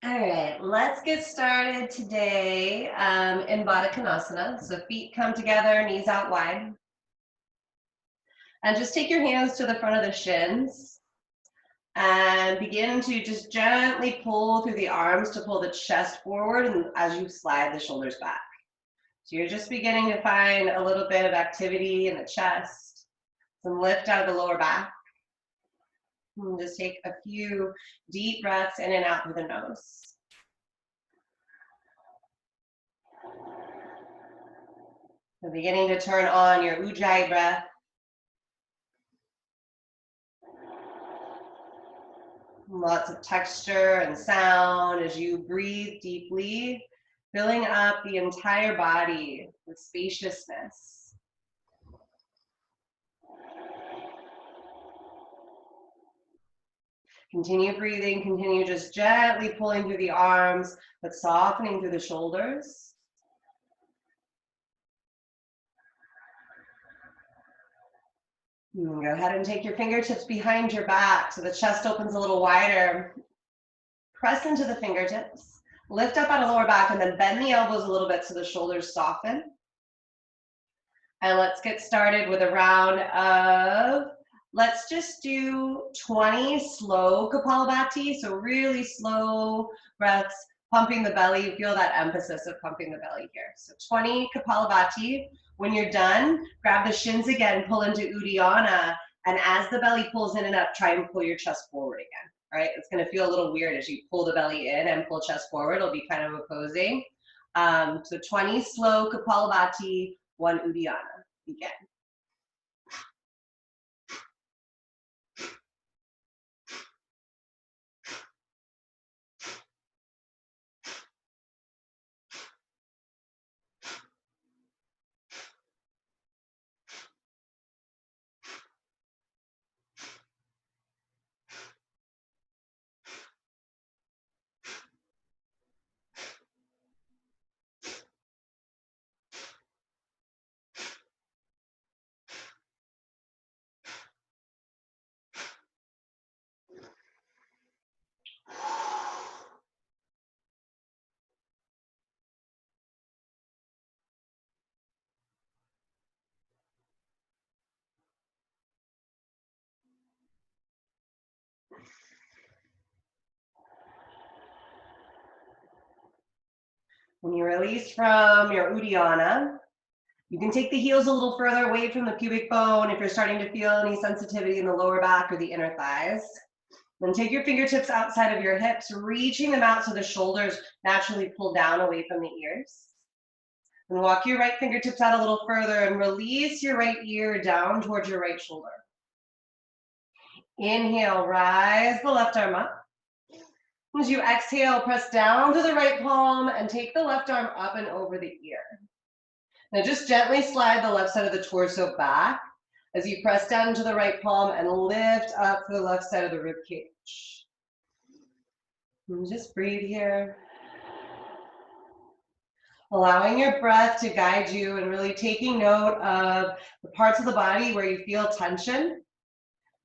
All right, let's get started today in Baddha Konasana. So feet come together, knees out wide. And just take your hands to the front of the shins and begin to just gently pull through the arms to pull the chest forward and as you slide the shoulders back. So you're just beginning to find a little bit of activity in the chest, some lift out of the lower back. And just take a few deep breaths in and out through the nose. So beginning to turn on your Ujjayi breath. Lots of texture and sound as you breathe deeply, filling up the entire body with spaciousness. Continue breathing, continue just gently pulling through the arms, but softening through the shoulders. Go ahead and take your fingertips behind your back so the chest opens a little wider. Press into the fingertips, lift up out of lower back, and then bend the elbows a little bit so the shoulders soften. And let's get started with a round of, let's just do 20 slow Kapalabhati, so really slow breaths, pumping the belly. Feel that emphasis of pumping the belly here. So 20 Kapalabhati. When you're done, grab the shins again, pull into Uddiyana, and as the belly pulls in and up, try and pull your chest forward again, all right? It's gonna feel a little weird as you pull the belly in and pull chest forward. It'll be kind of opposing. So 20 slow Kapalabhati, 1 Uddiyana. Begin. When you release from your Uddiyana, you can take the heels a little further away from the pubic bone if you're starting to feel any sensitivity in the lower back or the inner thighs. Then take your fingertips outside of your hips, reaching them out so the shoulders naturally pull down away from the ears. And walk your right fingertips out a little further and release your right ear down towards your right shoulder. Inhale, rise the left arm up. As you exhale, press down to the right palm and take the left arm up and over the ear. Now just gently slide the left side of the torso back as you press down into the right palm and lift up to the left side of the rib cage. And just breathe here. Allowing your breath to guide you and really taking note of the parts of the body where you feel tension.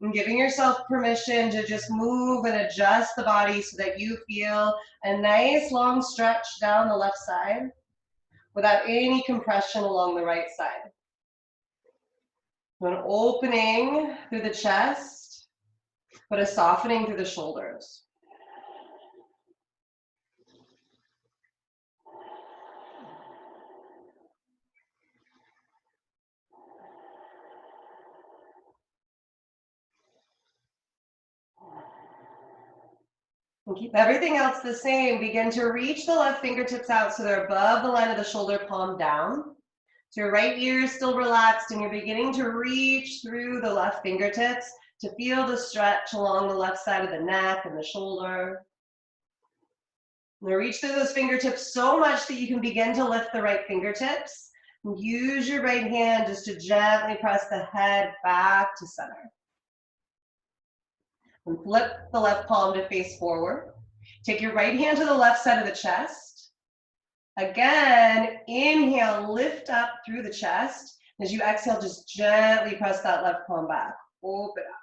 And giving yourself permission to just move and adjust the body so that you feel a nice long stretch down the left side without any compression along the right side. An opening through the chest, but a softening through the shoulders. And keep everything else the same. Begin to reach the left fingertips out so they're above the line of the shoulder, palm down. So your right ear is still relaxed and you're beginning to reach through the left fingertips to feel the stretch along the left side of the neck and the shoulder. Now reach through those fingertips so much that you can begin to lift the right fingertips. And use your right hand just to gently press the head back to center. And flip the left palm to face forward. Take your right hand to the left side of the chest. Again, inhale, lift up through the chest. As you exhale, just gently press that left palm back. Open up.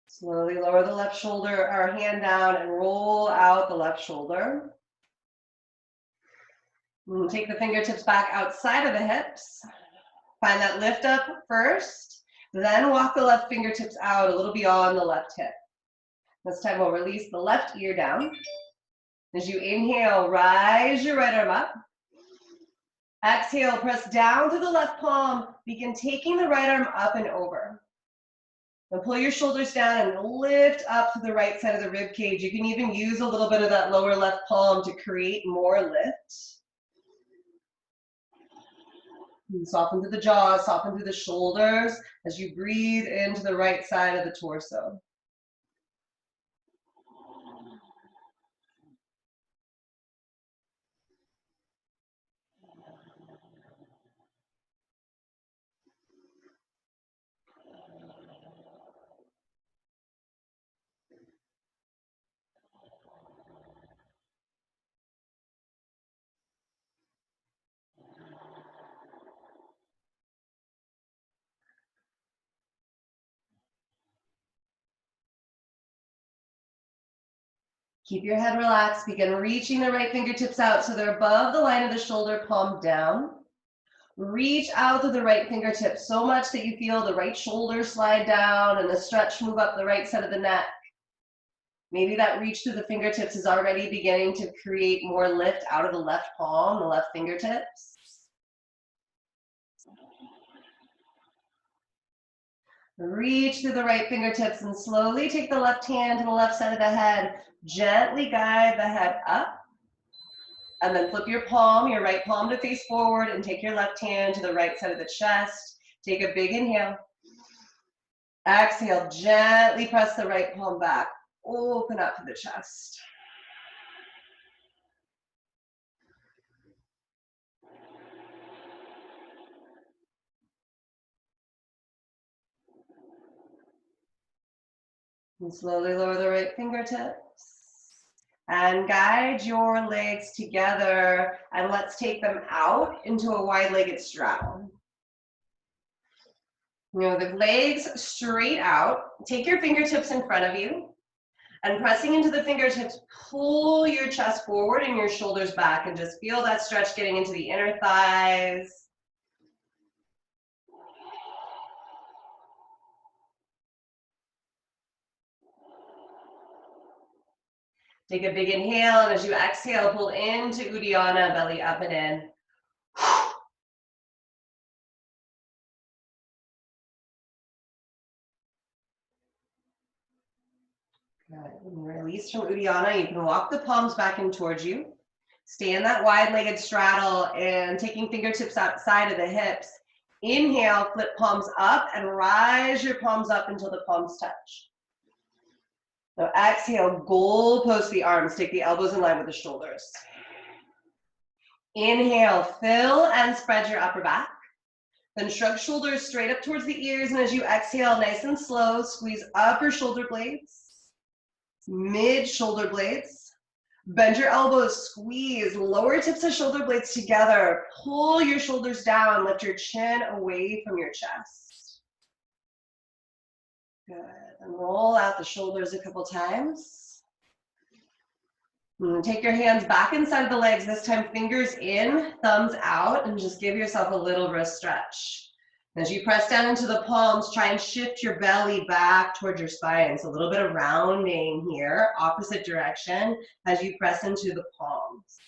Slowly lower the left shoulder or hand down and roll out the left shoulder. And take the fingertips back outside of the hips. Find that lift up first, then walk the left fingertips out a little beyond the left hip. This time we'll release the left ear down. As you inhale, rise your right arm up. Exhale, press down to the left palm. Begin taking the right arm up and over. And pull your shoulders down and lift up to the right side of the rib cage. You can even use a little bit of that lower left palm to create more lift. And soften through the jaw, soften through the shoulders as you breathe into the right side of the torso. Keep your head relaxed. Begin reaching the right fingertips out so they're above the line of the shoulder, palm down. Reach out to the right fingertips so much that you feel the right shoulder slide down and the stretch move up the right side of the neck. Maybe that reach through the fingertips is already beginning to create more lift out of the left palm, the left fingertips. Reach through the right fingertips and slowly take the left hand to the left side of the head. Gently guide the head up. And then flip your palm, your right palm to face forward and take your left hand to the right side of the chest. Take a big inhale. Exhale, gently press the right palm back. Open up to the chest. And slowly lower the right fingertips. And guide your legs together and let's take them out into a wide-legged straddle. You know, the legs straight out. Take your fingertips in front of you and pressing into the fingertips, pull your chest forward and your shoulders back and just feel that stretch getting into the inner thighs. Take a big inhale, and as you exhale, pull into Uddiyana, belly up and in. Good. When you release from Uddiyana, you can walk the palms back in towards you. Stay in that wide-legged straddle and taking fingertips outside of the hips. Inhale, flip palms up and rise your palms up until the palms touch. Now exhale, goal post the arms. Take the elbows in line with the shoulders. Inhale, fill and spread your upper back. Then shrug shoulders straight up towards the ears. And as you exhale, nice and slow, squeeze upper shoulder blades, mid shoulder blades. Bend your elbows, squeeze, lower tips of shoulder blades together. Pull your shoulders down, lift your chin away from your chest. Good. And roll out the shoulders a couple times. And take your hands back inside the legs, this time fingers in, thumbs out, and just give yourself a little wrist stretch. As you press down into the palms, try and shift your belly back towards your spine. So a little bit of rounding here, opposite direction, as you press into the palms.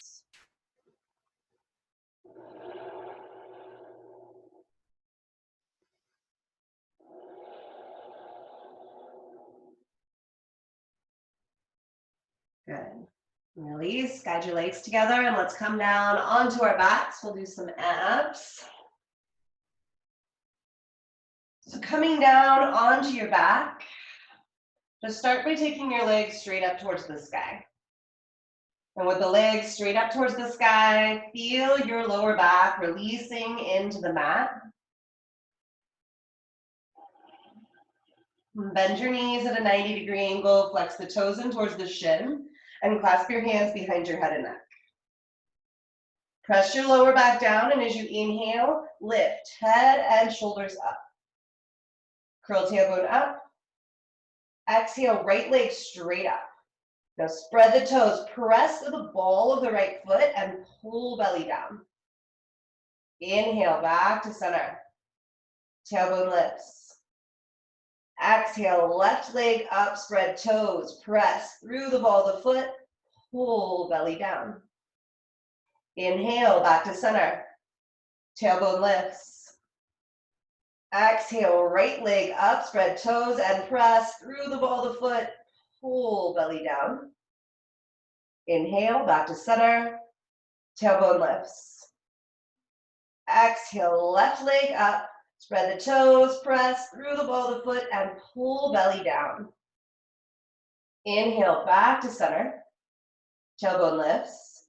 Good. Release, guide your legs together, and let's come down onto our backs. We'll do some abs. So coming down onto your back, just start by taking your legs straight up towards the sky. And with the legs straight up towards the sky, feel your lower back releasing into the mat. Bend your knees at a 90-degree angle, flex the toes in towards the shin, and clasp your hands behind your head and neck. Press your lower back down, and as you inhale, lift head and shoulders up. Curl tailbone up. Exhale, right leg straight up. Now spread the toes, press to the ball of the right foot, and pull belly down. Inhale, back to center. Tailbone lifts. Exhale, left leg up, spread toes, press through the ball of the foot, pull belly down. Inhale, back to center. Tailbone lifts. Exhale, right leg up, spread toes and press through the ball of the foot, pull belly down. Inhale, back to center. Tailbone lifts. Exhale, left leg up, spread the toes, press through the ball of the foot and pull belly down. Inhale, back to center. Tailbone lifts.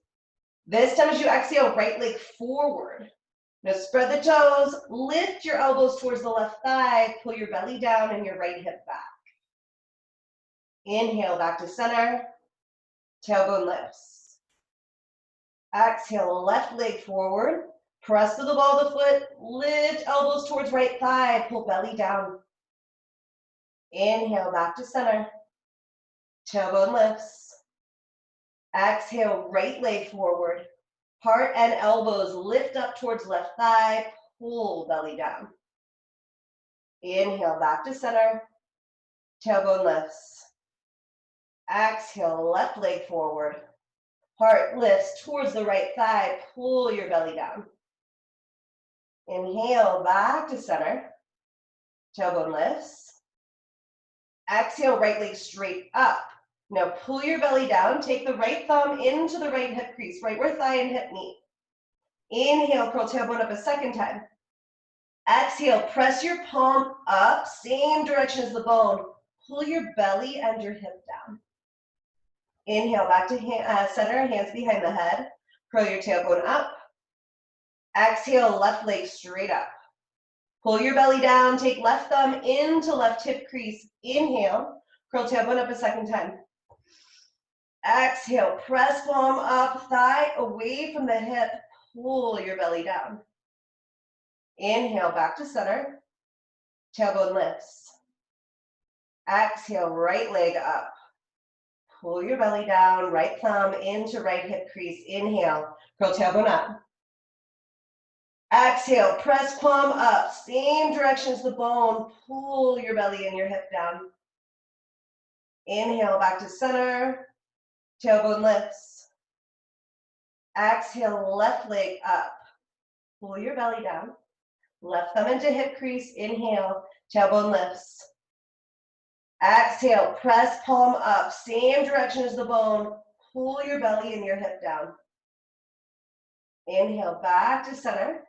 This time as you exhale, right leg forward. Now spread the toes, lift your elbows towards the left thigh, pull your belly down and your right hip back. Inhale, back to center. Tailbone lifts. Exhale, left leg forward. Press to the ball of the foot, lift elbows towards right thigh, pull belly down. Inhale, back to center. Tailbone lifts. Exhale, right leg forward. Heart and elbows lift up towards left thigh, pull belly down. Inhale, back to center. Tailbone lifts. Exhale, left leg forward. Heart lifts towards the right thigh, pull your belly down. Inhale, back to center. Tailbone lifts. Exhale, right leg straight up. Now pull your belly down, take the right thumb into the right hip crease, right where thigh and hip meet. Inhale, curl tailbone up a second time. Exhale, press your palm up, same direction as the bone. Pull your belly and your hip down. Inhale, back to center, hands behind the head. Curl your tailbone up. Exhale, left leg straight up. Pull your belly down, take left thumb into left hip crease. Inhale, curl tailbone up a second time. Exhale, press palm up, thigh away from the hip, pull your belly down. Inhale, back to center. Tailbone lifts. Exhale, right leg up. Pull your belly down, right thumb into right hip crease. Inhale, curl tailbone up. Exhale, press palm up, same direction as the bone. Pull your belly and your hip down. Inhale, back to center. Tailbone lifts. Exhale, left leg up. Pull your belly down. Left thumb into hip crease. Inhale, tailbone lifts. Exhale, press palm up, same direction as the bone. Pull your belly and your hip down. Inhale, back to center.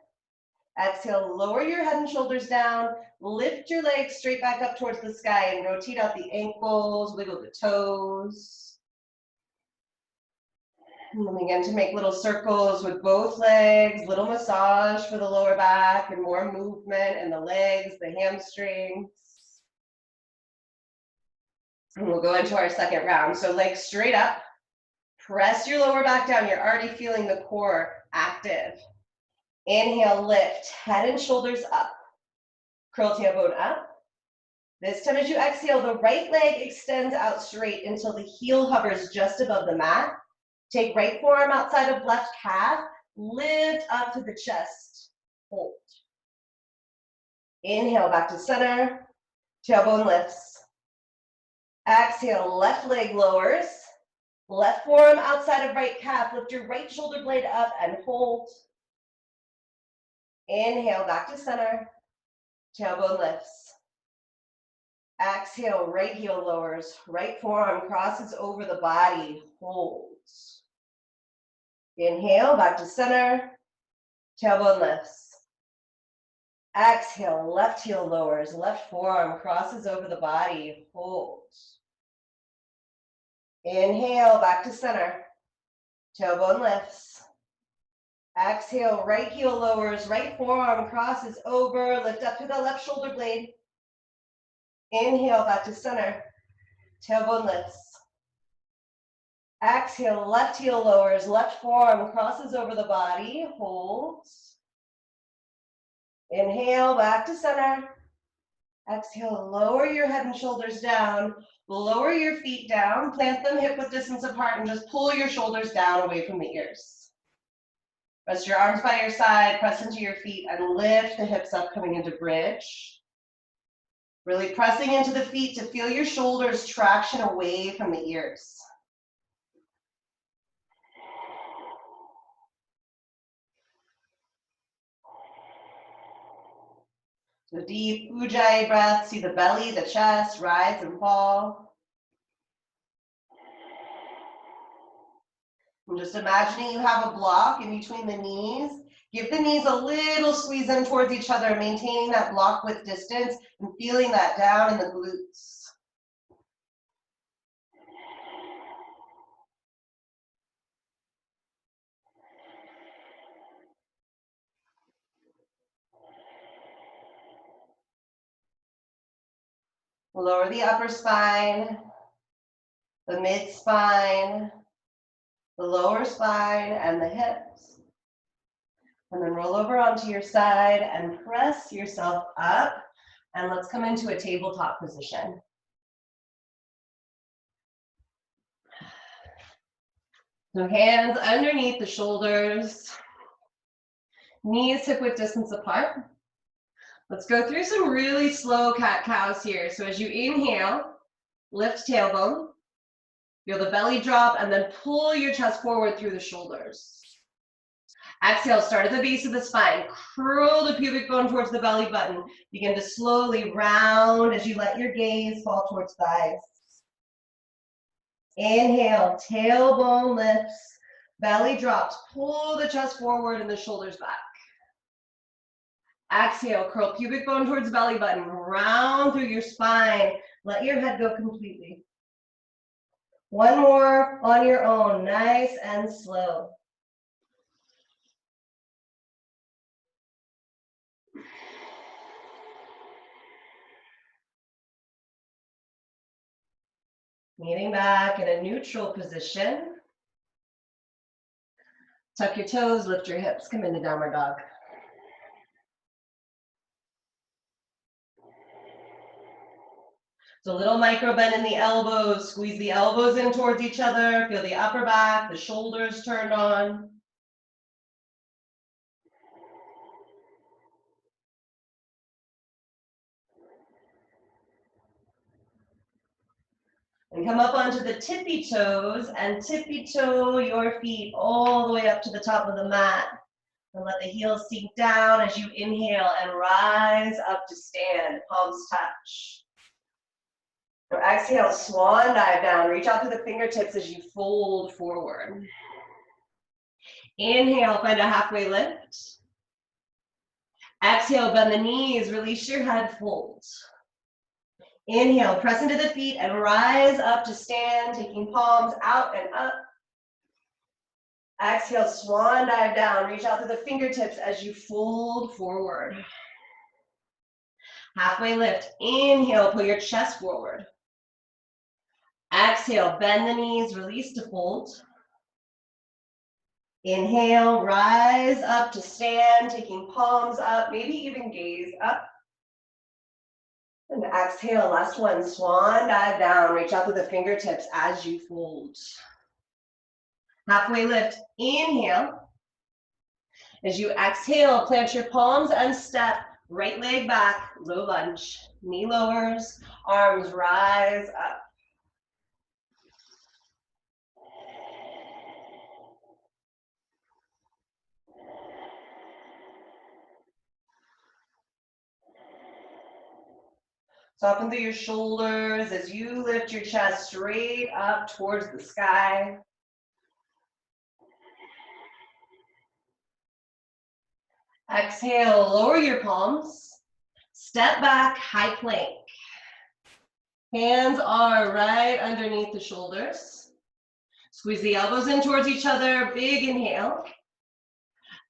Exhale, lower your head and shoulders down. Lift your legs straight back up towards the sky and rotate out the ankles, wiggle the toes. And then begin to make little circles with both legs, little massage for the lower back and more movement in the legs, the hamstrings. And we'll go into our second round. So legs straight up, press your lower back down. You're already feeling the core active. Inhale, lift, head and shoulders up. Curl tailbone up. This time as you exhale, the right leg extends out straight until the heel hovers just above the mat. Take right forearm outside of left calf, lift up to the chest, hold. Inhale, back to center, tailbone lifts. Exhale, left leg lowers. Left forearm outside of right calf, lift your right shoulder blade up and hold. Inhale, back to center, tailbone lifts. Exhale, right heel lowers, right forearm crosses over the body, holds. Inhale, back to center, tailbone lifts. Exhale, left heel lowers, left forearm crosses over the body, holds. Inhale, back to center, tailbone lifts. Exhale, right heel lowers, right forearm crosses over, lift up to the left shoulder blade. Inhale, back to center. Tailbone lifts. Exhale, left heel lowers, left forearm crosses over the body, holds. Inhale, back to center. Exhale, lower your head and shoulders down. Lower your feet down, plant them hip-width distance apart, and just pull your shoulders down away from the ears. Rest your arms by your side, press into your feet, and lift the hips up, coming into bridge. Really pressing into the feet to feel your shoulders traction away from the ears. So deep Ujjayi breath, see the belly, the chest, rise and fall. And just imagining you have a block in between the knees. Give the knees a little squeeze in towards each other, maintaining that block width distance and feeling that down in the glutes. Lower the upper spine, the mid spine, the lower spine, and the hips. And then roll over onto your side and press yourself up. And let's come into a tabletop position. So hands underneath the shoulders, knees hip-width distance apart. Let's go through some really slow cat-cows here. So as you inhale, lift tailbone, feel the belly drop, and then pull your chest forward through the shoulders. Exhale, start at the base of the spine. Curl the pubic bone towards the belly button. Begin to slowly round as you let your gaze fall towards thighs. Inhale, tailbone lifts, belly drops. Pull the chest forward and the shoulders back. Exhale, curl pubic bone towards belly button. Round through your spine. Let your head go completely. One more on your own, nice and slow. Leaning back in a neutral position. Tuck your toes, lift your hips, come into downward dog. So a little micro bend in the elbows, squeeze the elbows in towards each other, feel the upper back, the shoulders turned on. And come up onto the tippy toes and tippy toe your feet all the way up to the top of the mat. And let the heels sink down as you inhale and rise up to stand, palms touch. So exhale, swan dive down. Reach out to the fingertips as you fold forward. Inhale, find a halfway lift. Exhale, bend the knees, release your head, fold. Inhale, press into the feet and rise up to stand, taking palms out and up. Exhale, swan dive down. Reach out to the fingertips as you fold forward. Halfway lift. Inhale, pull your chest forward. Exhale, bend the knees, release to fold. Inhale, rise up to stand, taking palms up, maybe even gaze up. And exhale, last one, swan dive down. Reach out to the fingertips as you fold. Halfway lift, inhale. As you exhale, plant your palms and step, right leg back, low lunge. Knee lowers, arms rise up. Soften through your shoulders as you lift your chest straight up towards the sky. Exhale, lower your palms. Step back, high plank. Hands are right underneath the shoulders. Squeeze the elbows in towards each other, big inhale.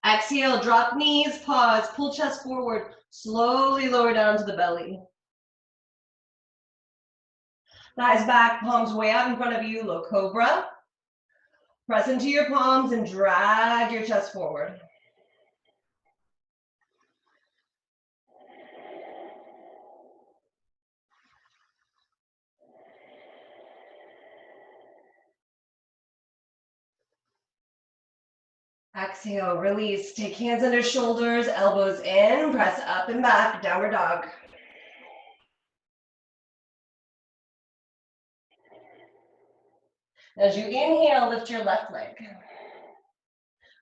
Exhale, drop knees, pause, pull chest forward, slowly lower down to the belly. Thighs back, palms way out in front of you, low cobra. Press into your palms and drag your chest forward. Exhale, release. Take hands under shoulders, elbows in, press up and back, downward dog. As you inhale, lift your left leg.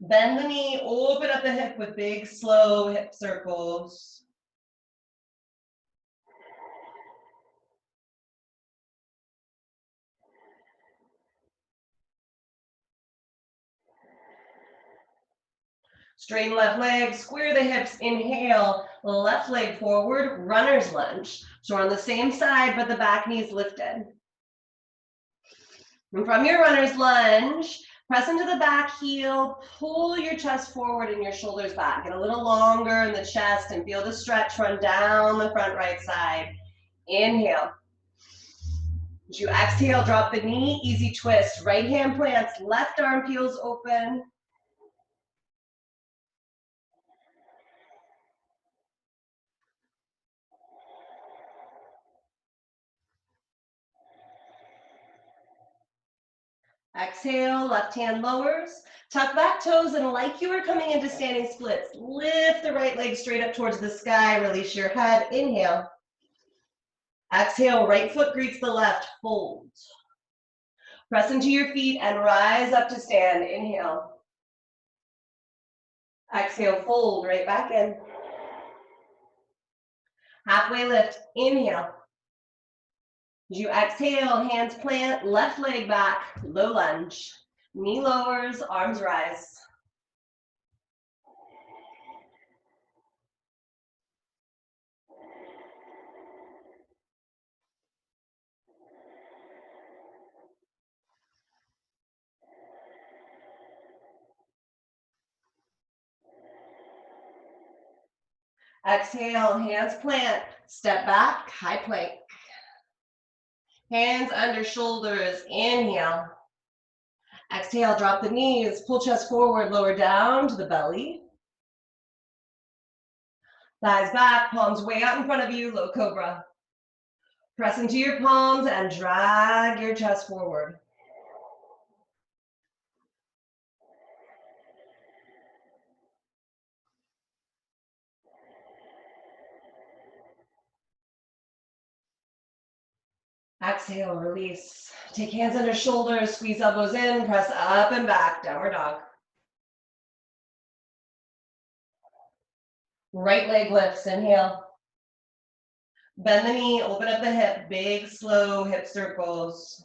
Bend the knee, open up the hip with big, slow hip circles. Straighten left leg, square the hips, inhale, left leg forward, runner's lunge. So we're on the same side, but the back knee's lifted. And from your runner's lunge, press into the back heel, pull your chest forward and your shoulders back. Get a little longer in the chest and feel the stretch run down the front right side. Inhale. As you exhale, drop the knee, easy twist. Right hand plants, left arm peels open. Exhale, left hand lowers. Tuck back toes, and like you were coming into standing splits, lift the right leg straight up towards the sky. Release your head. Inhale. Exhale, right foot greets the left. Fold. Press into your feet and rise up to stand. Inhale. Exhale, fold right back in. Halfway lift. Inhale. As you exhale, hands plant, left leg back, low lunge. Knee lowers, arms rise. Exhale, hands plant, step back, high plank. Hands under shoulders, inhale. Exhale, drop the knees, pull chest forward, lower down to the belly. Thighs back, palms way out in front of you, low cobra. Press into your palms and drag your chest forward. Exhale, release. Take hands under shoulders, squeeze elbows in, press up and back, downward dog. Right leg lifts, inhale. Bend the knee, open up the hip, big, slow hip circles.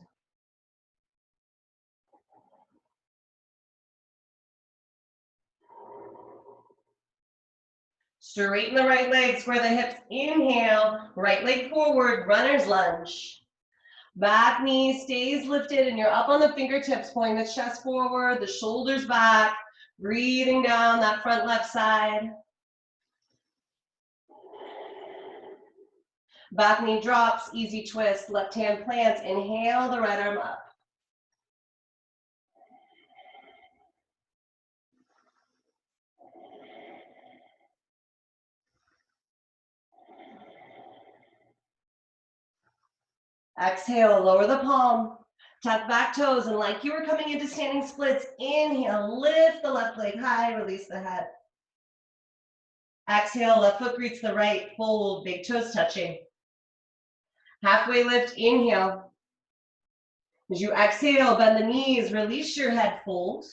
Straighten the right leg, square the hips, inhale, right leg forward, runner's lunge. Back knee stays lifted and you're up on the fingertips, pulling the chest forward, the shoulders back, breathing down that front left side. Back knee drops, easy twist, left hand plants, inhale the right arm up. Exhale, lower the palm, tuck back toes, and like you were coming into standing splits, inhale, lift the left leg high, release the head. Exhale, left foot greets the right, fold, big toes touching. Halfway lift, inhale. As you exhale, bend the knees, release your head, fold.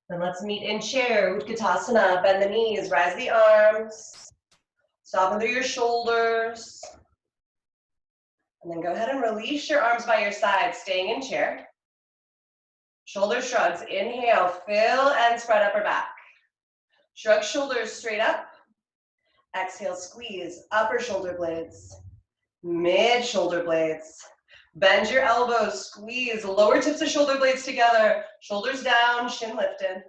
Then let's meet in chair, Utkatasana. Bend the knees, rise the arms, soften through your shoulders. And then go ahead and release your arms by your side, staying in chair. Shoulder shrugs, inhale, fill and spread upper back. Shrug shoulders straight up. Exhale, squeeze, upper shoulder blades, mid shoulder blades. Bend your elbows, squeeze, lower tips of shoulder blades together, shoulders down, shin lifted.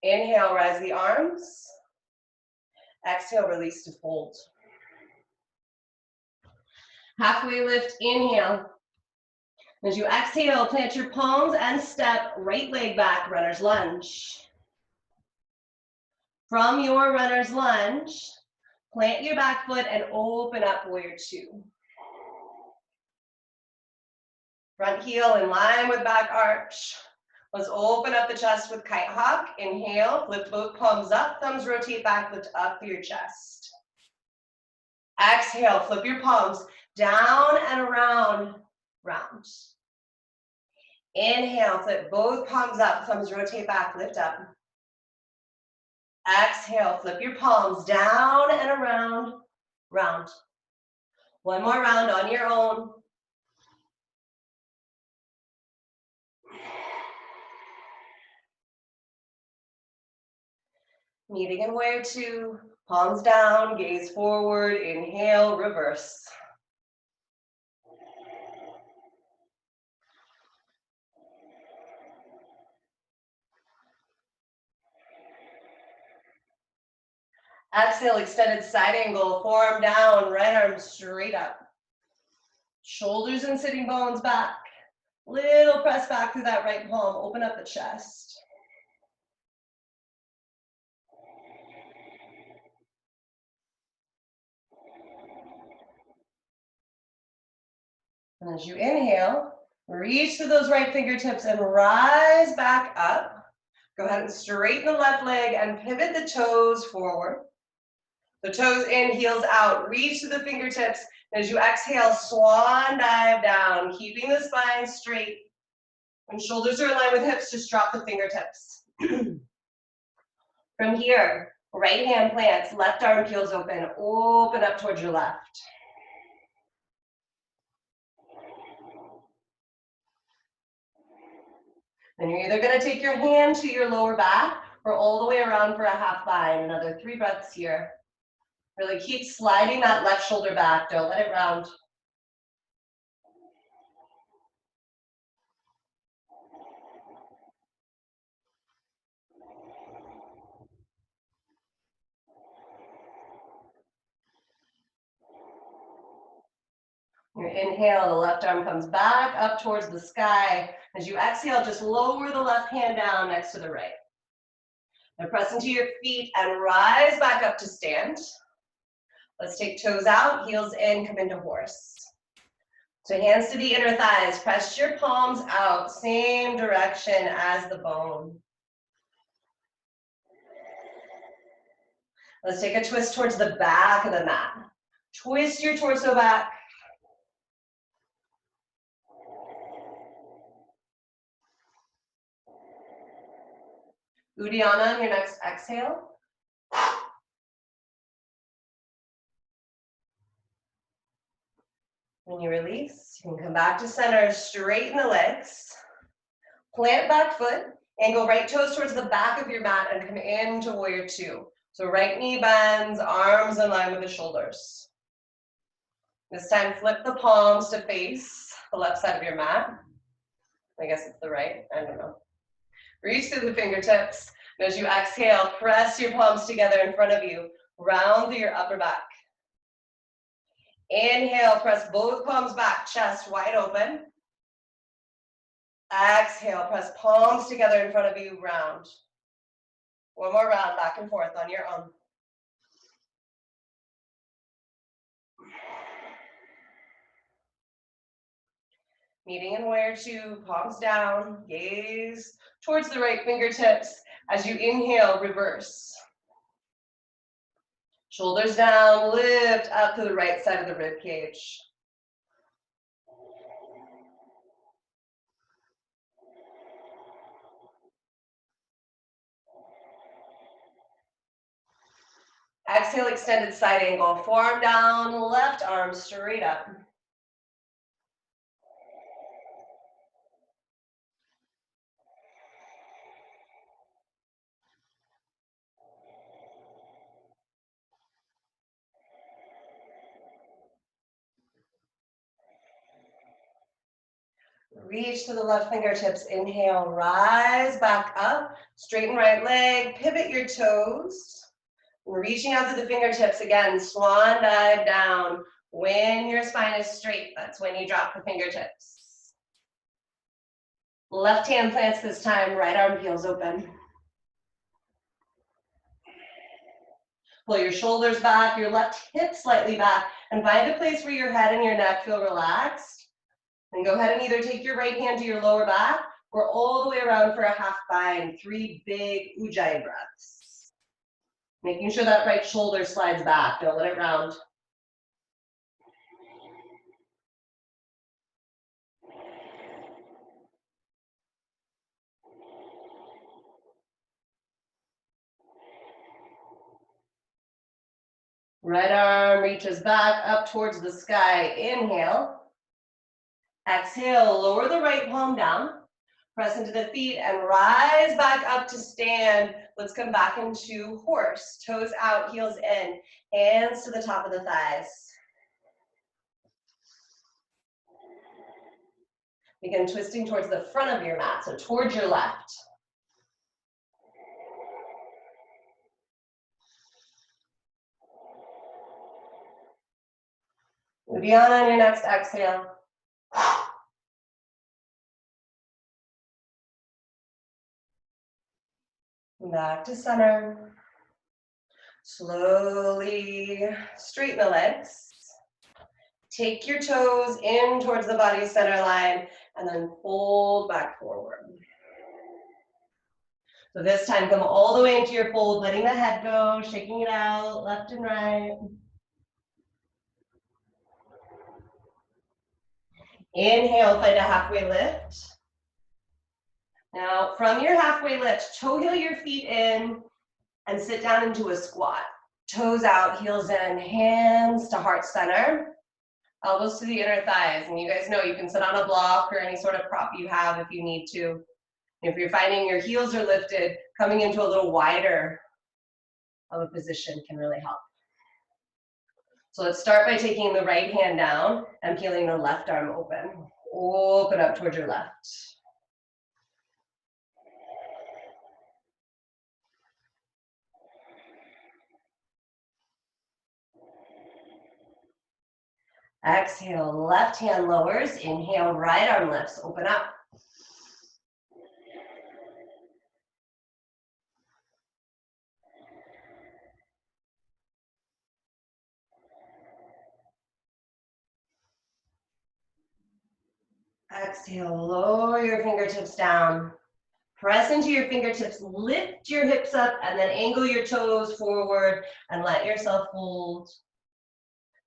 Inhale, rise the arms. Exhale, release to fold. Halfway lift, inhale. As you exhale, plant your palms and step right leg back, runner's lunge. From your runner's lunge, plant your back foot and open up, warrior two. Front heel in line with back arch. Let's open up the chest with kite hawk. Inhale, lift both palms up, thumbs rotate back, lift up through your chest. Exhale, flip your palms down and around, round. Inhale, flip both palms up, thumbs rotate back, lift up. Exhale, flip your palms down and around, round. One more round on your own. Meeting in warrior two, palms down, gaze forward, inhale, reverse. Exhale, extended side angle, forearm down, right arm straight up. Shoulders and sitting bones back. Little press back through that right palm, open up the chest. And as you inhale, reach to those right fingertips and rise back up. Go ahead and straighten the left leg and pivot the toes forward. The toes in, heels out. Reach to the fingertips. As you exhale, swan dive down, keeping the spine straight. When shoulders are in line with hips, just drop the fingertips. From here, right hand plants, left arm peels open. Open up towards your left. Then you're either going to take your hand to your lower back or all the way around for a half bind. Another 3 breaths here. Really keep sliding that left shoulder back. Don't let it round. Your inhale, the left arm comes back up towards the sky. As you exhale, just lower the left hand down next to the right. Now press into your feet and rise back up to stand. Let's take toes out, heels in, come into horse. So hands to the inner thighs, press your palms out, same direction as the bone. Let's take a twist towards the back of the mat. Twist your torso back. Uddiyana on your next exhale. When you release, you can come back to center, straighten the legs, plant back foot, angle right toes towards the back of your mat and come into warrior two. So right knee bends, arms in line with the shoulders. This time flip the palms to face the left side of your mat. I guess it's the right, I don't know. Reach through the fingertips, and as you exhale, press your palms together in front of you, round through your upper back. Inhale, press both palms back, chest wide open. Exhale, press palms together in front of you, round. One more round, back and forth on your own. Meeting in warrior two, palms down, gaze towards the right fingertips. As you inhale, reverse. Shoulders down, lift up to the right side of the rib cage. Exhale, extended side angle, forearm down, left arm straight up. Reach to the left fingertips, inhale, rise back up, straighten right leg, pivot your toes. We're reaching out to the fingertips again, swan dive down, When your spine is straight, that's when you drop the fingertips. Left hand plants this time, right arm peels open. Pull your shoulders back, your left hip slightly back, and find a place where your head and your neck feel relaxed. Then go ahead and either take your right hand to your lower back or all the way around for a half bind. 3 big ujjayi breaths. Making sure that right shoulder slides back. Don't let it round. Right arm reaches back up towards the sky. Inhale. Exhale, lower the right palm down. Press into the feet and rise back up to stand. Let's come back into horse. Toes out, heels in. Hands to the top of the thighs. Begin twisting towards the front of your mat, so towards your left. Uddiyana on your next exhale. Back to center. Slowly straighten the legs. Take your toes in towards the body center line and then fold back forward. So this time, come all the way into your fold, letting the head go, shaking it out, left and right. Inhale, find a halfway lift. Now, from your halfway lift, toe heel your feet in and sit down into a squat. Toes out, heels in, hands to heart center, elbows to the inner thighs. And you guys know you can sit on a block or any sort of prop you have if you need to. If you're finding your heels are lifted, coming into a little wider of a position can really help. So let's start by taking the right hand down and peeling the left arm open. Open up towards your left. Exhale, left hand lowers. Inhale, right arm lifts. Open up. Exhale, lower your fingertips down. Press into your fingertips, lift your hips up, and then angle your toes forward and let yourself fold.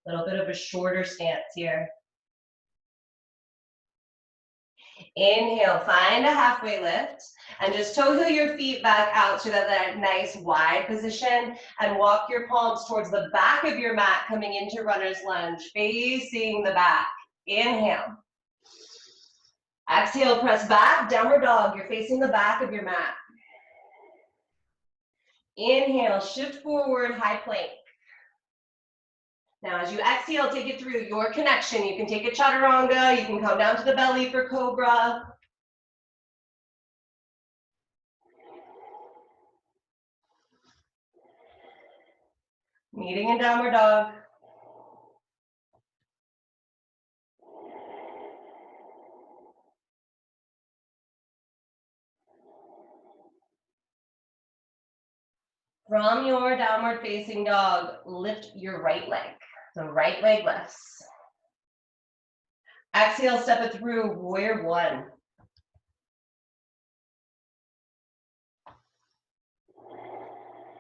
A little bit of a shorter stance here. Inhale, find a halfway lift, and just toe heel your feet back out to that nice wide position, and walk your palms towards the back of your mat, coming into runner's lunge, facing the back. Inhale. Exhale, press back, downward dog. You're facing the back of your mat. Inhale, shift forward, high plank. Now, as you exhale, take it through your connection. You can take a chaturanga, you can come down to the belly for cobra. Meeting in downward dog. From your downward facing dog, lift your right leg. So right leg lifts. Exhale, step it through, warrior one.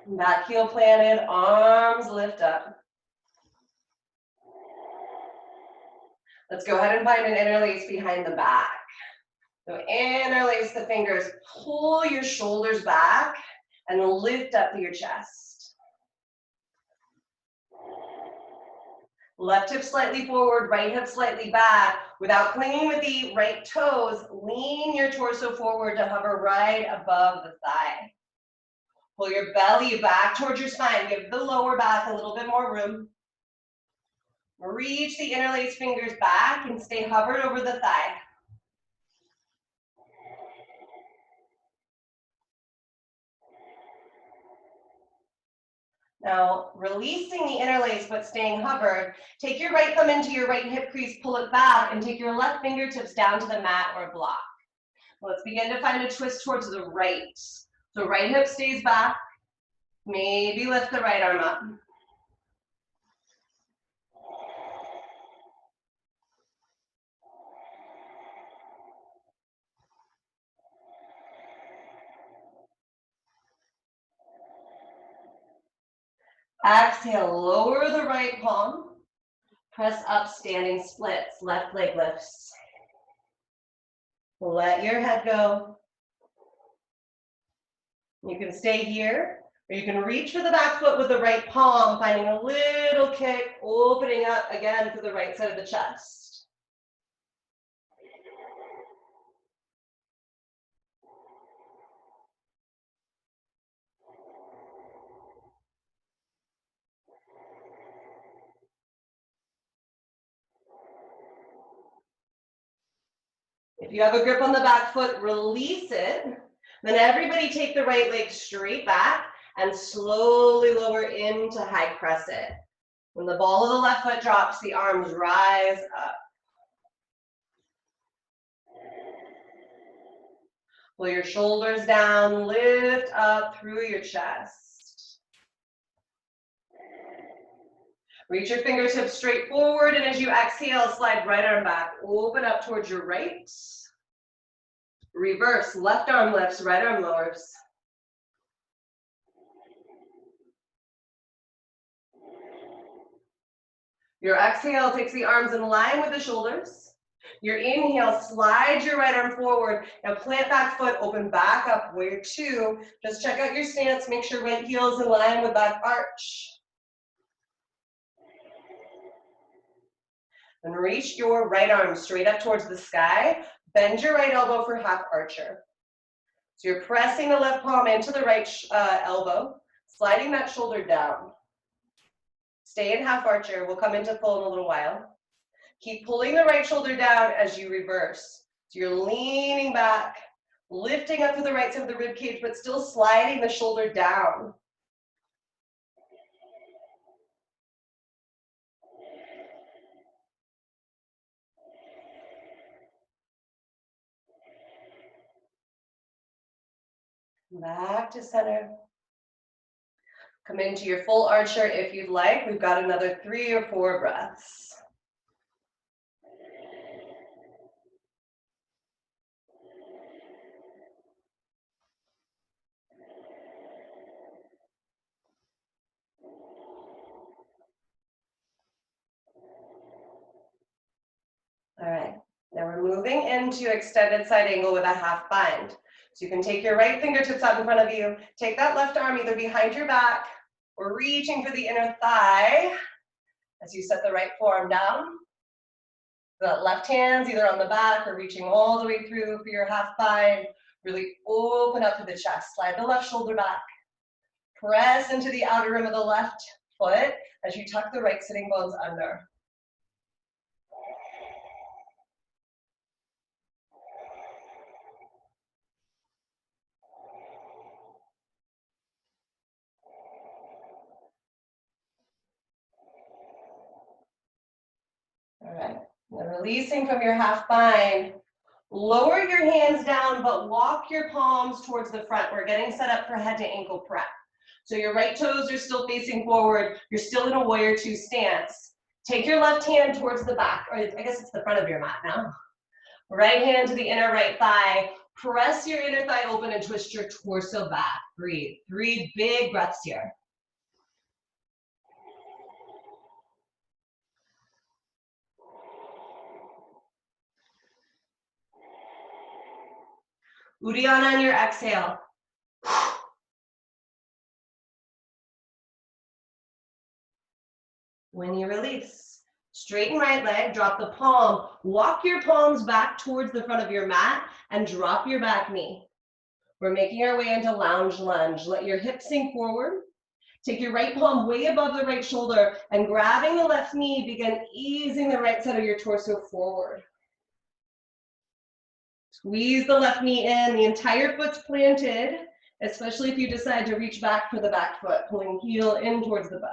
Back heel planted, arms lift up. Let's go ahead and find an interlace behind the back. So interlace the fingers, pull your shoulders back, and lift up through your chest. Left hip slightly forward, right hip slightly back. Without clinging with the right toes, lean your torso forward to hover right above the thigh. Pull your belly back towards your spine. Give the lower back a little bit more room. Reach the interlaced fingers back and stay hovered over the thigh. Now, releasing the interlace but staying hovered, take your right thumb into your right hip crease, pull it back, and take your left fingertips down to the mat or block. Let's begin to find a twist towards the right. So right hip stays back. Maybe lift the right arm up. Exhale, lower the right palm. Press up, standing splits, left leg lifts. Let your head go. You can stay here, or you can reach for the back foot with the right palm, finding a little kick, opening up again to the right side of the chest. If you have a grip on the back foot, release it. Then everybody take the right leg straight back and slowly lower into high crescent. When the ball of the left foot drops, the arms rise up. Pull your shoulders down, lift up through your chest. Reach your fingertips straight forward, and as you exhale, slide right arm back. Open up towards your right. Reverse, left arm lifts, right arm lowers. Your exhale takes the arms in line with the shoulders. Your inhale, slide your right arm forward. Now plant back foot, open back up, warrior two. Just check out your stance, make sure right heel is in line with back arch. And reach your right arm straight up towards the sky. Bend your right elbow for half archer. So you're pressing the left palm into the right elbow, sliding that shoulder down. Stay in half archer. We'll come into full in a little while. Keep pulling the right shoulder down as you reverse. So you're leaning back, lifting up to the right side of the rib cage, but still sliding the shoulder down. Back to center. Come into your full archer if you'd like. We've got another 3 or 4 breaths. All right, now we're moving into extended side angle with a half bind. So you can take your right fingertips out in front of you, take that left arm either behind your back or reaching for the inner thigh as you set the right forearm down. The left hand's either on the back or reaching all the way through for your half bind. Really open up to the chest, slide the left shoulder back. Press into the outer rim of the left foot as you tuck the right sitting bones under. All right, now releasing from your half bind, lower your hands down, but walk your palms towards the front. We're getting set up for head to ankle prep. So your right toes are still facing forward. You're still in a warrior two stance. Take your left hand towards the back, or I guess it's the front of your mat now. Right hand to the inner right thigh. Press your inner thigh open and twist your torso back. Breathe. 3 big breaths here. Uddiyana on your exhale. When you release, straighten right leg, drop the palm, walk your palms back towards the front of your mat and drop your back knee. We're making our way into lounge lunge. Let your hips sink forward. Take your right palm way above the right shoulder and grabbing the left knee, begin easing the right side of your torso forward. Squeeze the left knee in, the entire foot's planted. especially if you decide to reach back for the back foot, pulling heel in towards the butt.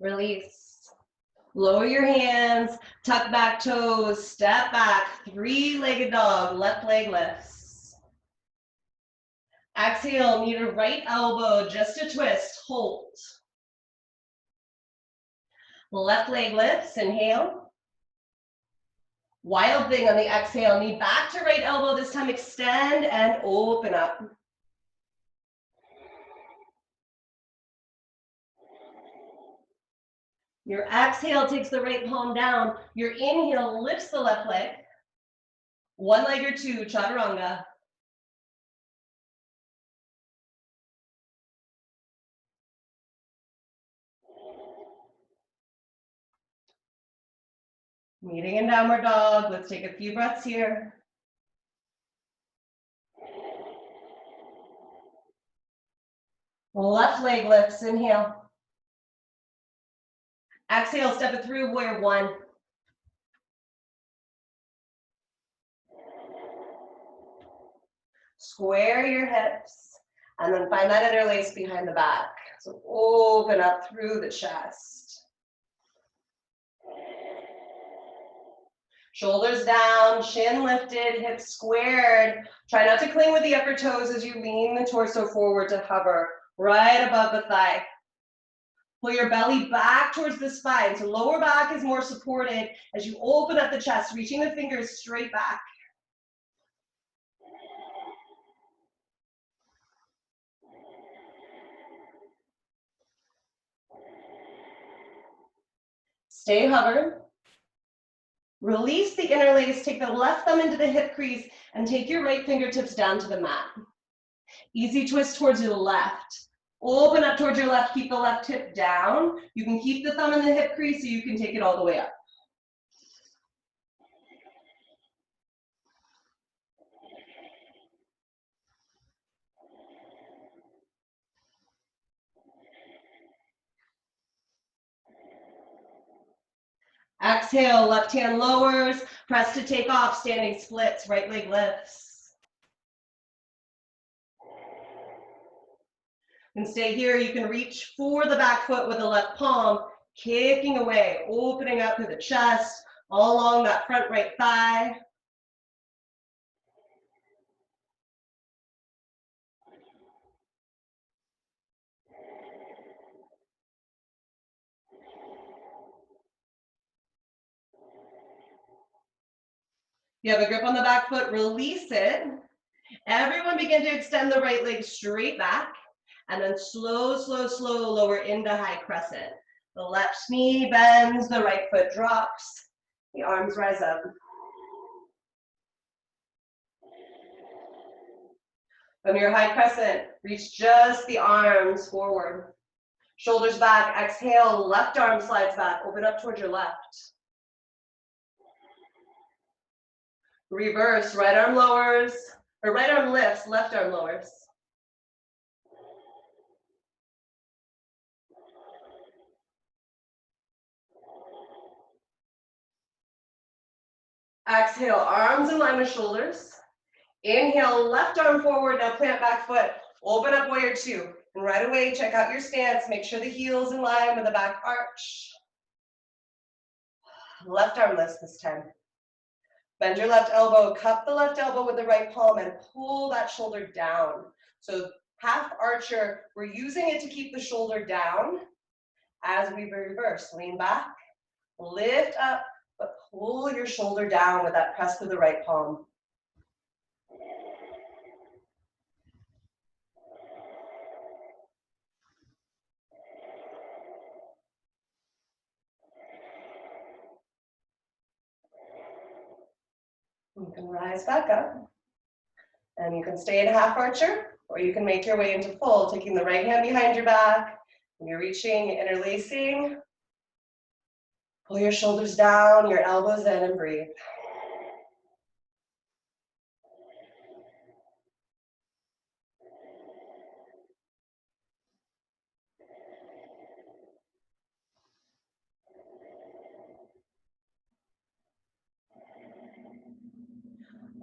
Release. Lower your hands, tuck back toes, step back, three-legged dog, left leg lifts. Exhale, knee to right elbow, just a twist, hold. Left leg lifts, inhale. Wild thing on the exhale, knee back to right elbow, this time extend and open up. Your exhale takes the right palm down. Your inhale lifts the left leg. One leg or two, chaturanga. Meeting in downward dog. Let's take a few breaths here. Left leg lifts, inhale. Exhale, step it through, warrior one. Square your hips, and then find that interlace behind the back. So open up through the chest. Shoulders down, chin lifted, hips squared. Try not to cling with the upper toes as you lean the torso forward to hover right above the thigh. Pull your belly back towards the spine, so lower back is more supported as you open up the chest, reaching the fingers straight back. Stay hovered. Release the interlace, take the left thumb into the hip crease, and take your right fingertips down to the mat. Easy twist towards your left. Open up towards your left, keep the left hip down. You can keep the thumb in the hip crease so you can take it all the way up. Exhale, left hand lowers, press to take off, standing splits, right leg lifts. And stay here, you can reach for the back foot with the left palm, kicking away, opening up through the chest, all along that front right thigh. You have a grip on the back foot, release it. Everyone begin to extend the right leg straight back, and then slow, slow, slow, lower into high crescent. The left knee bends, the right foot drops, the arms rise up. From your high crescent, reach just the arms forward. Shoulders back, exhale, left arm slides back, open up towards your left. Reverse, right arm lowers, or right arm lifts, left arm lowers. Exhale, arms in line with shoulders. Inhale, left arm forward, now plant back foot. Open up warrior two. And right away, check out your stance. Make sure the heel's in line with the back arch. Left arm lifts this time. Bend your left elbow, cup the left elbow with the right palm, and pull that shoulder down. So half archer, we're using it to keep the shoulder down as we reverse. Lean back, lift up, but pull your shoulder down with that press with the right palm. You can rise back up, and you can stay in half archer, or you can make your way into full, taking the right hand behind your back. You're reaching, interlacing. Pull your shoulders down, your elbows in, and breathe.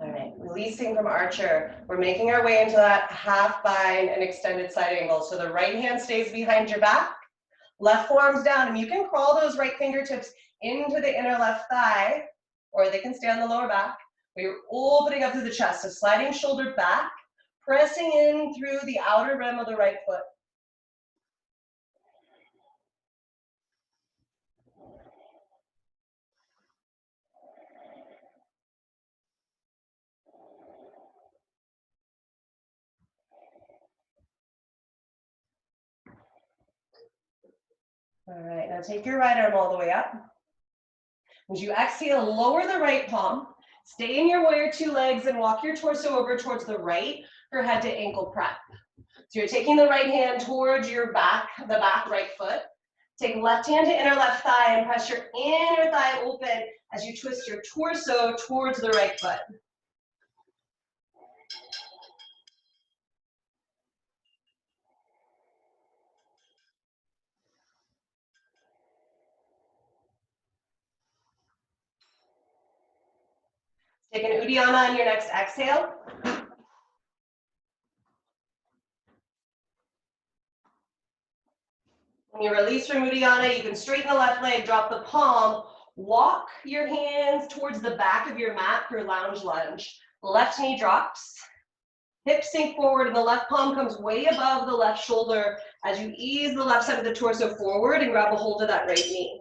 All right, releasing from archer. We're making our way into that half bind and extended side angle. So the right hand stays behind your back, left forearm's down, and you can crawl those right fingertips into the inner left thigh, or they can stay on the lower back. But you're opening up through the chest, so sliding shoulder back, pressing in through the outer rim of the right foot. All right, now take your right arm all the way up. As you exhale, lower the right palm. Stay in your warrior two legs and walk your torso over towards the right for head to ankle prep. So you're taking the right hand towards your back, the back right foot. Take left hand to inner left thigh and press your inner thigh open as you twist your torso towards the right foot. Take an Uddiyana on your next exhale. When you release from Uddiyana, you can straighten the left leg, drop the palm, walk your hands towards the back of your mat for lounge lunge. Left knee drops, hips sink forward, and the left palm comes way above the left shoulder as you ease the left side of the torso forward and grab a hold of that right knee.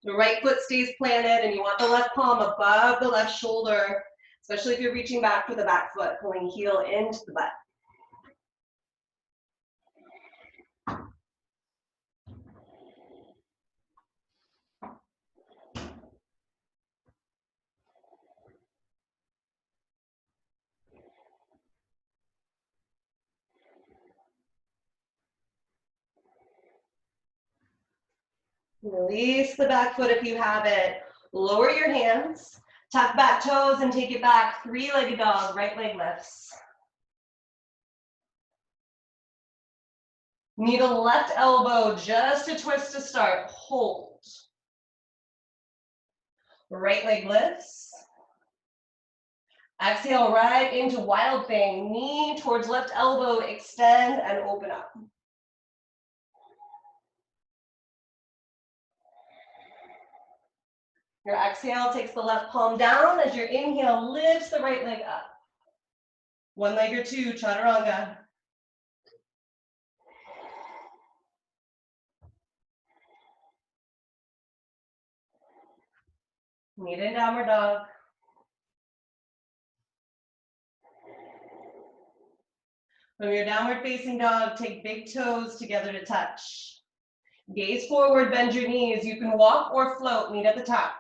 The right foot stays planted, and you want the left palm above the left shoulder, especially if you're reaching back for the back foot, pulling heel into the butt. Release the back foot if you have it. Lower your hands, tuck back toes and take it back. Three-legged dog, right leg lifts. Need a left elbow just to twist to start. Hold. Right leg lifts. Exhale right into wild thing. Knee towards left elbow, extend and open up. Your exhale takes the left palm down as your inhale lifts the right leg up. One leg or two, chaturanga. Meet in downward dog. From your downward facing dog, take big toes together to touch. Gaze forward, bend your knees. You can walk or float, meet at the top.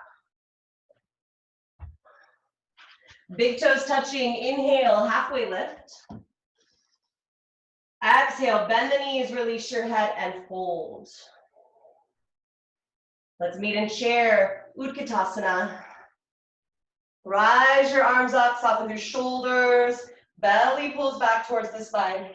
Big toes touching, inhale, halfway lift. Exhale, bend the knees, release your head and fold. Let's meet in chair, Utkatasana. Rise your arms up, soften your shoulders, belly pulls back towards the spine.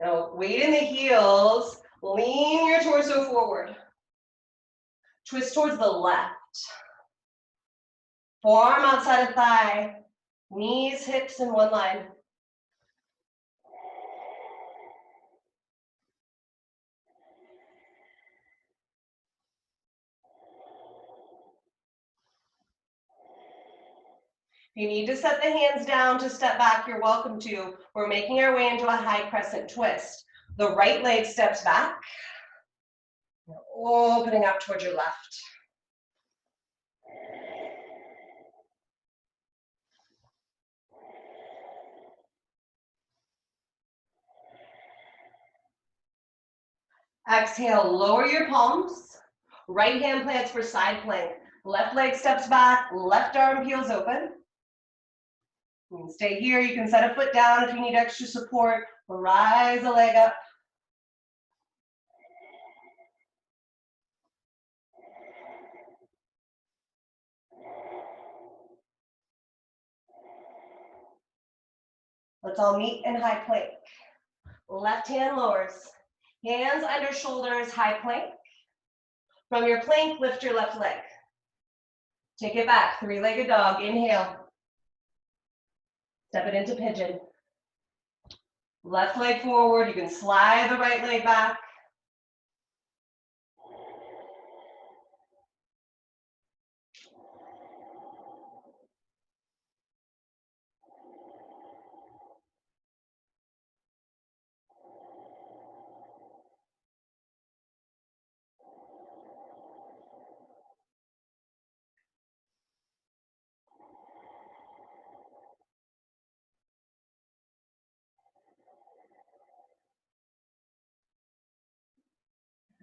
Now, weight in the heels, lean your torso forward. Twist towards the left. Forearm outside of thigh, knees, hips in one line. If you need to set the hands down to step back, you're welcome to. We're making our way into a high crescent twist. The right leg steps back, opening up towards your left. Exhale, lower your palms. Right hand plants for side plank. Left leg steps back, left arm peels open. You can stay here, you can set a foot down if you need extra support. Rise the leg up. Let's all meet in high plank. Left hand lowers. Hands under shoulders, high plank. From your plank, lift your left leg. Take it back, three-legged dog, inhale. Step it into pigeon. Left leg forward, you can slide the right leg back.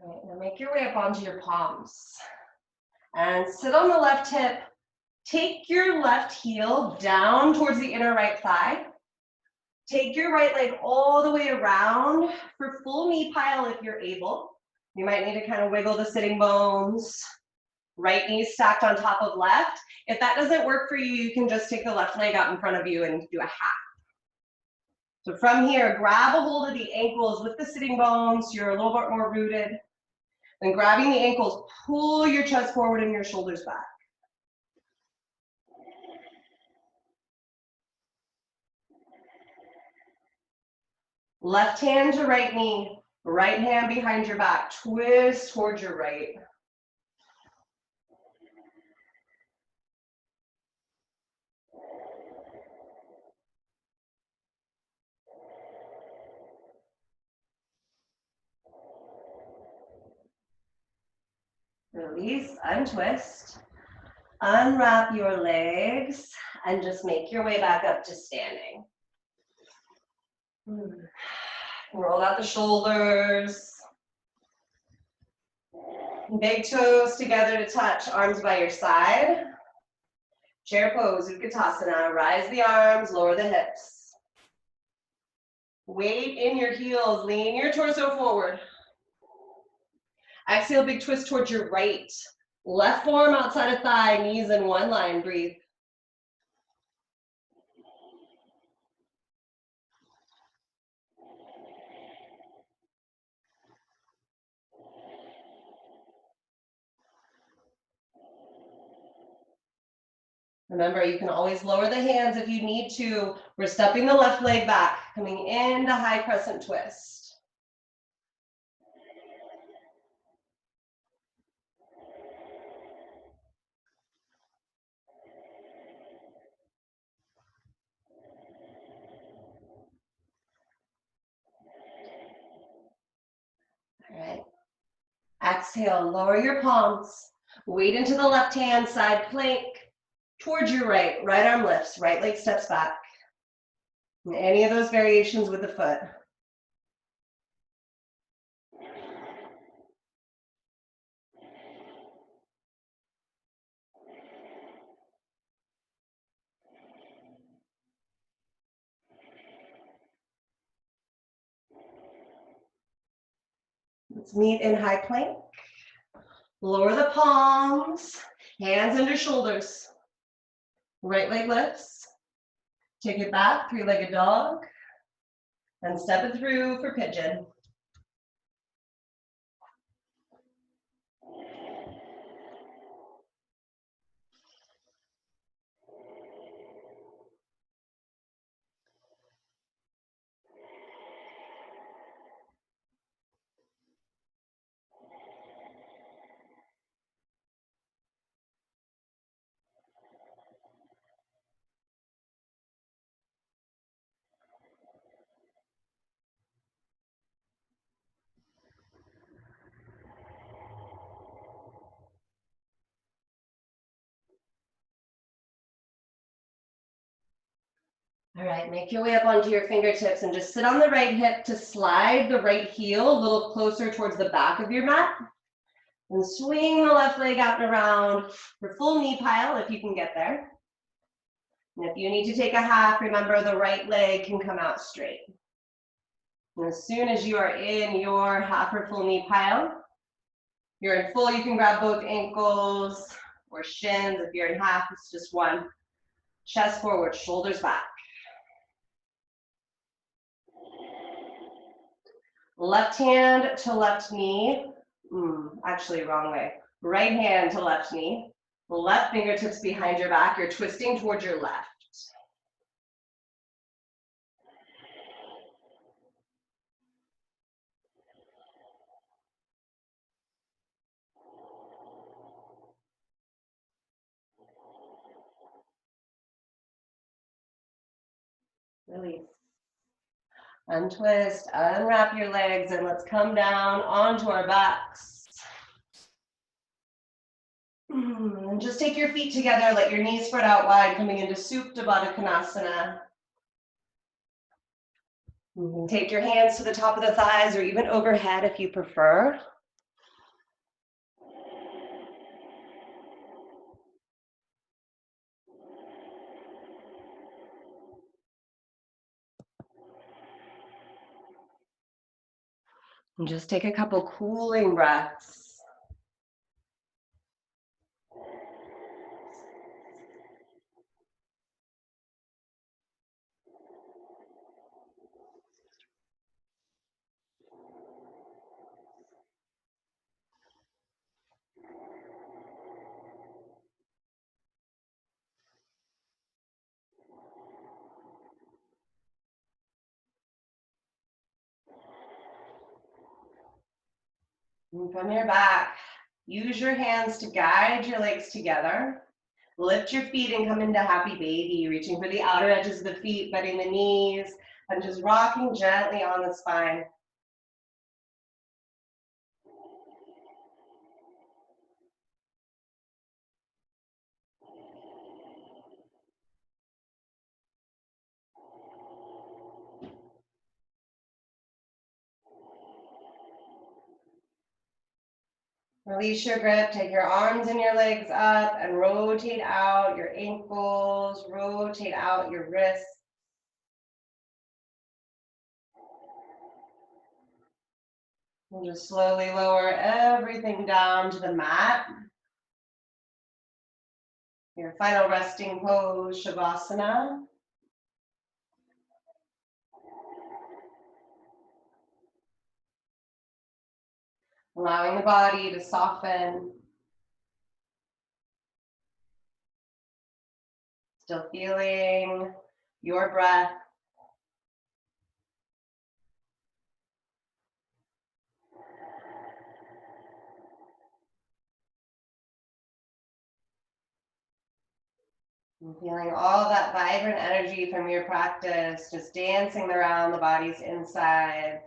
All right, now make your way up onto your palms. And sit on the left hip. Take your left heel down towards the inner right thigh. Take your right leg all the way around for full knee pile if you're able. You might need to kind of wiggle the sitting bones. Right knee stacked on top of left. If that doesn't work for you, you can just take the left leg out in front of you and do a half. So from here, grab a hold of the ankles with the sitting bones so you're a little bit more rooted. Then grabbing the ankles, pull your chest forward and your shoulders back. Left hand to right knee, right hand behind your back, twist towards your right. Release, untwist, unwrap your legs, and just make your way back up to standing. Roll out the shoulders. Big toes together to touch, arms by your side. Chair pose, Utkatasana. Rise the arms, lower the hips. Weight in your heels, lean your torso forward. Exhale, big twist towards your right. Left forearm outside of thigh, knees in one line, breathe. Remember, you can always lower the hands if you need to. We're stepping the left leg back, coming into high crescent twist. All right. Exhale, lower your palms. Weight into the left hand, side plank. Towards your right, right arm lifts, right leg steps back. And any of those variations with the foot. Let's meet in high plank. Lower the palms, hands under shoulders. Right leg lifts. Take it back, three-legged dog. And step it through for pigeon. All right, make your way up onto your fingertips and just sit on the right hip to slide the right heel a little closer towards the back of your mat. And swing the left leg out and around for full knee pile if you can get there. And if you need to take a half, remember the right leg can come out straight. And as soon as you are in your half or full knee pile, you're in full, you can grab both ankles or shins. If you're in half, it's just one. Chest forward, shoulders back. Left hand to left knee. Actually, wrong way. Right hand to left knee. Left fingertips behind your back. You're twisting towards your left. Release. Untwist, unwrap your legs, and let's come down onto our backs. And just take your feet together, let your knees spread out wide, coming into Supta Baddha Konasana. You can take your hands to the top of the thighs or even overhead if you prefer. And just take a couple cooling breaths. And from your back, use your hands to guide your legs together. Lift your feet and come into happy baby, reaching for the outer edges of the feet, bending the knees, and just rocking gently on the spine. Release your grip, take your arms and your legs up and rotate out your ankles, rotate out your wrists. And just slowly lower everything down to the mat. Your final resting pose, Shavasana. Allowing the body to soften. Still feeling your breath. And feeling all that vibrant energy from your practice, just dancing around the body's insides.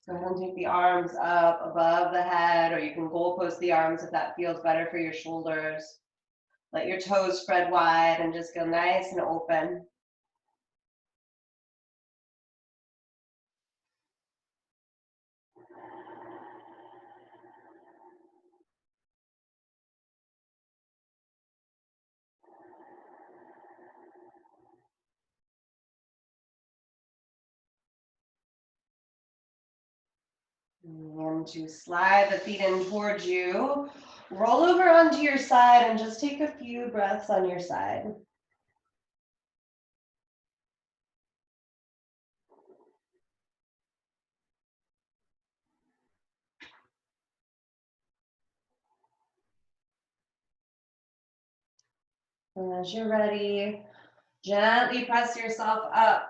Go ahead and take the arms up above the head, or you can goalpost the arms if that feels better for your shoulders. Let your toes spread wide and just go nice and open. And to slide the feet in towards you, roll over onto your side and just take a few breaths on your side. And as you're ready, gently press yourself up.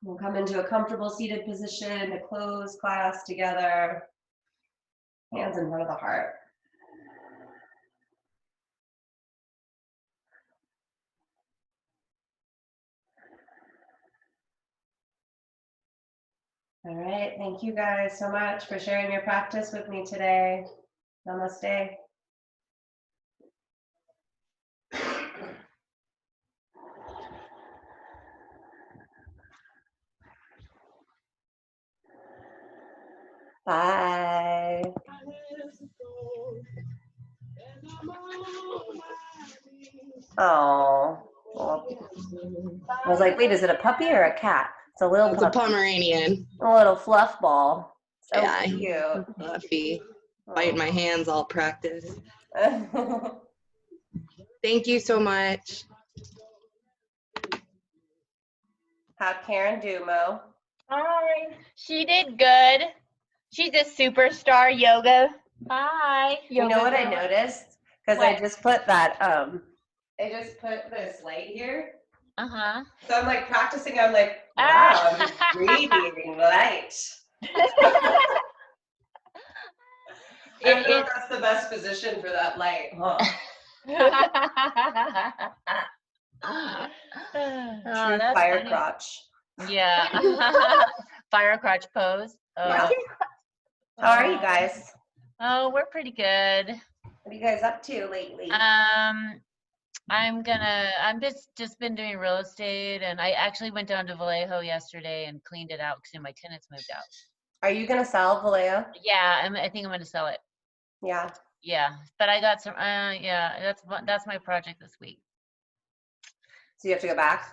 We'll come into a comfortable seated position to close class together. Hands in front of the heart. All right, thank you guys so much for sharing your practice with me today. Namaste. Bye. Oh, I was like, wait, is it a puppy or a cat? It's a little It's a Pomeranian. A little fluff ball. So yeah, cute. Fluffy. Biting my hands all practice. Thank you so much. How'd Karen do, Mo? Hi. She did good. She's a superstar yoga. Hi. You know what I noticed? Because I What? just put that, I just put this light here. Uh-huh. So I'm like practicing. I'm like, wow, I'm just breathing light. I don't know if that's the best position for that light, huh? True that's fire funny. crotch. Yeah. Fire crotch pose. Yeah. How are you guys? Oh, we're pretty good. What are you guys up to lately? I'm just been doing real estate, and I actually went down to Vallejo yesterday and cleaned it out because my tenants moved out. Are you gonna sell Vallejo? Yeah, I think I'm gonna sell it. Yeah. Yeah, but I got some. Yeah, that's my project this week. So you have to go back?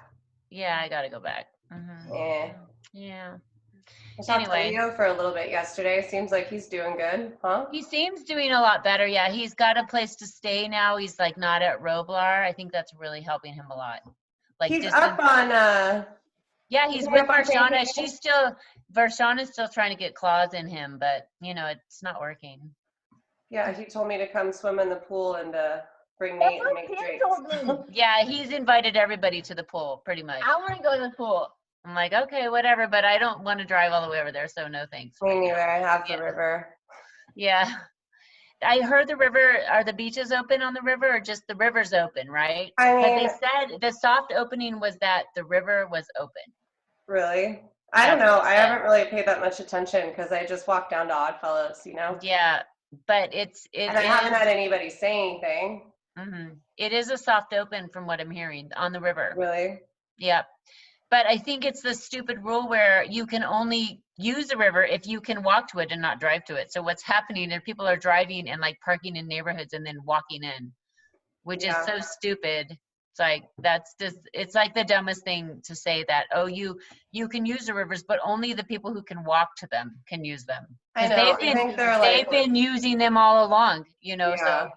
Yeah, I gotta go back. Yeah. Yeah. I saw Anyway. Tokyo for a little bit yesterday. Seems like he's doing good, huh? He seems doing a lot better. Yeah, he's got a place to stay now. He's like not at Roblar. I think that's really helping him a lot. Like he's up on yeah, he's with Varshana. Varshana's still trying to get claws in him, but you know, it's not working. Yeah, he told me to come swim in the pool and bring Nate and make drinks. Yeah, he's invited everybody to the pool, pretty much. I want to go to the pool. I'm like, okay, whatever, but I don't want to drive all the way over there, so no thanks. Me neither. I have the river. Yeah. I heard the river, are the beaches open on the river or just the river's open, right? I mean, they said the soft opening was that the river was open. Really? I don't know. I haven't really paid that much attention because I just walked down to Oddfellows, you know? Yeah, but and I haven't had anybody say anything. It is a soft open from what I'm hearing on the river. Really? Yeah. But I think it's the stupid rule where you can only use the river if you can walk to it and not drive to it. So what's happening is people are driving and like parking in neighborhoods and then walking in, which is so stupid. It's like, it's like the dumbest thing to say that, oh, you can use the rivers, but only the people who can walk to them can use them. I know. They've been using them all along, you know, so